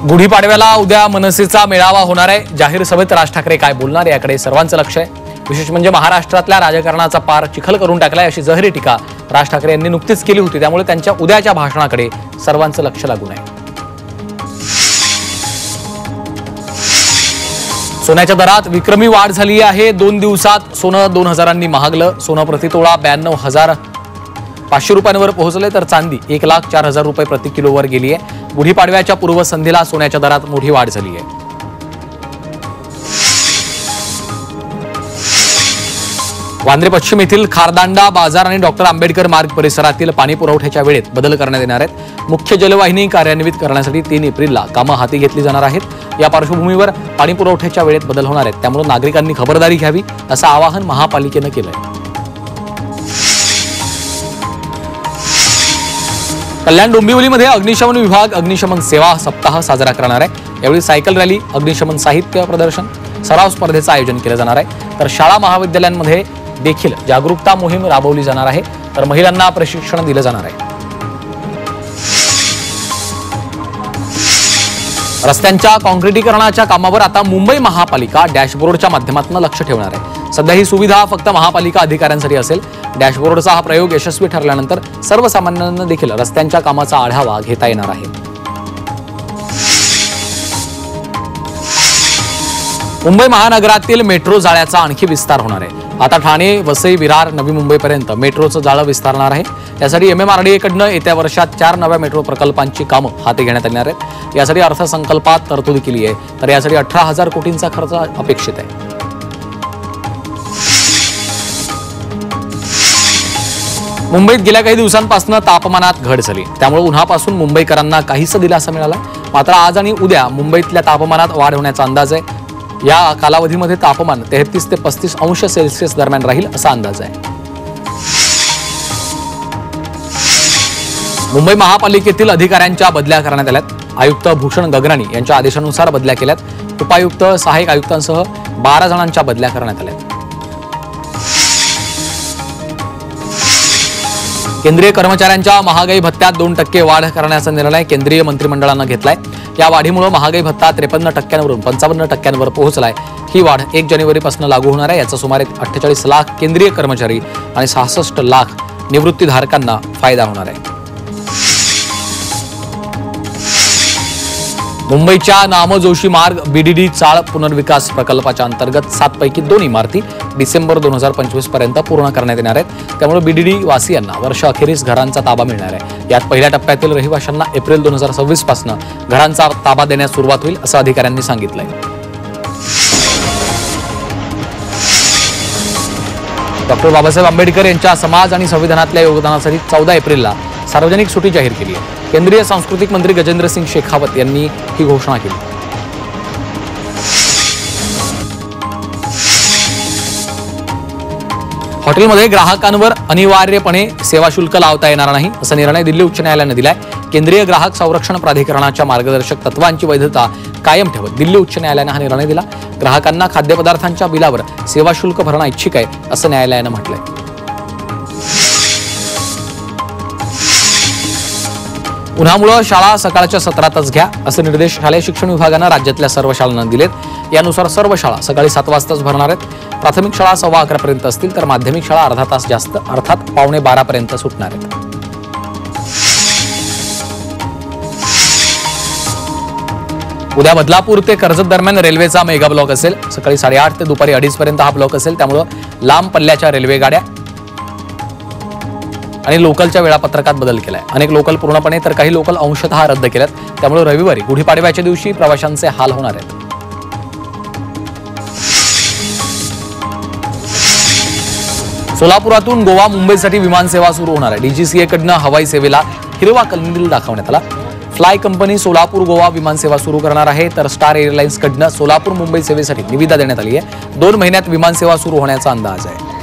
गुढीपाडव्याला उद्या मनसेचा मेळावा होणार आहे। जाहीर सभेत राज ठाकरे काय बोलणार याकडे सर्वांचं लक्ष आहे। विशेष म्हणजे महाराष्ट्रातल्या राजकारणाचा पार चिखल करून टाकलाय अशी जहरी टीका राज ठाकरे यांनी नुकतीच केली होती। त्यामुळे त्यांच्या उद्याच्या भाषणाकडे सर्वांचं लक्ष लागून आहे। सोन्याच्या दरात विक्रमी वाढ झाली आहे। 2 दिवसात सोनं 2000 महागलं। सोनं प्रति तोळा 92,500 रुपयांवर पोहोचले तर चांदी 1,04,000 रुपये प्रति किलोवर गेली आहे। गुढीपाडव्याच्या पूर्वसंध्येला सोन्याच्या दरात मोठी वाढ झाली आहे। वांद्रे पश्चिम येथील खारदांडा बाजार आणि डॉक्टर आंबेडकर मार्ग परिसरातील पाणी पुरवठ्याच्या वेळेत बदल करण्यात येणार आहेत। मुख्य जलवाहिनी कार्यान्वित करण्यासाठी 3 एप्रिलला कामं हाती घेतली जाणार आहेत। या पार्श्वभूमीवर पाणी पुरवठ्याच्या वेळेत बदल होणार आहेत, त्यामुळे नागरिकांनी खबरदारी घ्यावी असं आवाहन महापालिकेनं केलंय। कल्याण डोंबिवलीमध्ये अग्निशमन विभाग अग्निशमन सेवा सप्ताह साजरा करणार आहे। यावेळी सायकल रॅली, अग्निशमन साहित्य प्रदर्शन, सराव स्पर्धेचं आयोजन केलं जाणार आहे। तर शाळा महाविद्यालयांमध्ये देखील जागरूकता मोहीम राबवली जाणार आहे। तर महिलांना प्रशिक्षण दिलं जाणार आहे। रस्त्यांच्या काँक्रिटीकरणाच्या कामावर आता मुंबई महापालिका डॅशबोर्डच्या माध्यमातून लक्ष ठेवणार आहे। सध्या ही सुविधा फक्त महापालिका अधिकाऱ्यांसाठी असेल। डॅशबोर्डचा हा प्रयोग यशस्वी ठरल्यानंतर सर्वसामान्यांना देखील रस्त्यांच्या कामाचा आढावा घेता येणार आहे। मुंबई महानगरातील मेट्रो जाळ्याचा आणखी विस्तार होणार आहे। आता ठाणे, वसई, विरार, नवी मुंबईपर्यंत मेट्रोचं जाळं विस्तारणार आहे। यासाठी MMRDA कडनं येत्या वर्षात 4 नव्या मेट्रो प्रकल्पांची कामं हाती घेण्यात येणार आहेत। यासाठी अर्थसंकल्पात तरतूद केली आहे। तर यासाठी 18,000 कोटींचा खर्च अपेक्षित आहे। मुंबईत गेल्या काही दिवसांपासून तापमानात घट झाली, त्यामुळे उन्हापासून मुंबईकरांना काहीसा दिलासा मिळाला। मात्र आज आणि उद्या मुंबईतल्या तापमानात वाढ होण्याचा अंदाज आहे। या कालावधीमध्ये तापमान 33 ते 35 अंश सेल्सिअस दरम्यान राहील असा अंदाज आहे। मुंबई महापालिकेतील अधिकाऱ्यांच्या बदल्या करण्यात आल्यात। आयुक्त भूषण गगराणी यांच्या आदेशानुसार बदल्या केल्यात। उपायुक्त, सहाय्यक आयुक्तांसह 12 जणांच्या बदल्या करण्यात आल्यात। केंद्रीय कर्मचाऱ्यांच्या महागाई भत्त्यात 2% वाढ करण्याचा निर्णय केंद्रीय मंत्रिमंडळानं घेतलाय। या वाढीमुळे महागाई भत्ता 53% 55% पोहोचलाय। ही वाढ 1 जानेवारीपासून लागू होणार आहे। याचा सुमारे 48 लाख केंद्रीय कर्मचारी आणि 66 लाख निवृत्तीधारकांना फायदा होणार आहे। मुंबईच्या नामजोशी मार्ग BDD चाळ पुनर्विकास प्रकल्पाच्या अंतर्गत 7 पैकी 2 इमारती डिसेंबर 2025 पर्यंत पूर्ण करण्यात येणार आहेत। त्यामुळे BDD वासियांना वर्षअखेरीस घरांचा ताबा मिळणार आहे। यात पहिल्या टप्प्यातील रहिवाशांना एप्रिल 2026 पासून घरांचा ताबा देण्यास सुरुवात होईल असं अधिकाऱ्यांनी सांगितलंय। डॉक्टर बाबासाहेब आंबेडकर यांच्या समाज आणि संविधानातल्या योगदानासाठी 14 एप्रिलला सार्वजनिक सुट्टी जाहीर केली आहे। केंद्रीय सांस्कृतिक मंत्री गजेंद्र सिंग शेखावत यांनी ही घोषणा केली। हॉटेलमध्ये ग्राहकांवर अनिवार्यपणे सेवा शुल्क लावता येणार नाही असा निर्णय दिल्ली उच्च न्यायालयानं दिलाय। केंद्रीय ग्राहक संरक्षण प्राधिकरणाच्या मार्गदर्शक तत्वांची वैधता कायम ठेवत दिल्ली उच्च न्यायालयानं हा निर्णय दिला। ग्राहकांना खाद्यपदार्थांच्या बिलावर सेवा शुल्क भरणं ऐच्छिक आहे असं न्यायालयानं म्हटलंय। उन्हामुळे शाळा सकाळच्या सत्रातच घ्या असे निर्देश शालेय शिक्षण विभागानं राज्यातल्या सर्व शाळांना दिलेत। यानुसार सर्व शाळा सकाळी 7 वाजताच भरणार आहेत। प्राथमिक शाळा 11:15 पर्यंत असतील तर माध्यमिक शाळा अर्धा तास जास्त अर्थात 11:15 पर्यंत सुटणार आहेत। उद्या बदलापूर ते कर्जत दरम्यान रेल्वेचा मेगा ब्लॉक असेल। सकाळी 8:30 ते दुपारी 2:30 पर्यंत हा ब्लॉक असेल। त्यामुळे लांब पल्ल्याच्या रेल्वे गाड्या आणि लोकलच्या वेळापत्रकात बदल केलाय। अनेक लोकल पूर्णपणे तर काही लोकल अंशतः रद्द केल्यात। त्यामुळे रविवारी गुढीपाडव्याच्या दिवशी प्रवाशांचे हाल होणार आहेत। सोलापुरातून गोवा मुंबईसाठी विमान सेवा सुरू होणार आहे। DGCA कडनं हवाई सेवेला हिरवा कंदील दाखवण्यात आला। फ्लाय कंपनी सोलापूर गोवा विमान सेवा सुरू करणार आहे। तर स्टार एअरलाइन्स कडनं सोलापूर मुंबई सेवेसाठी निविदा देण्यात आली आहे। 2 महिन्यात विमान सेवा सुरू होण्याचा अंदाज आहे।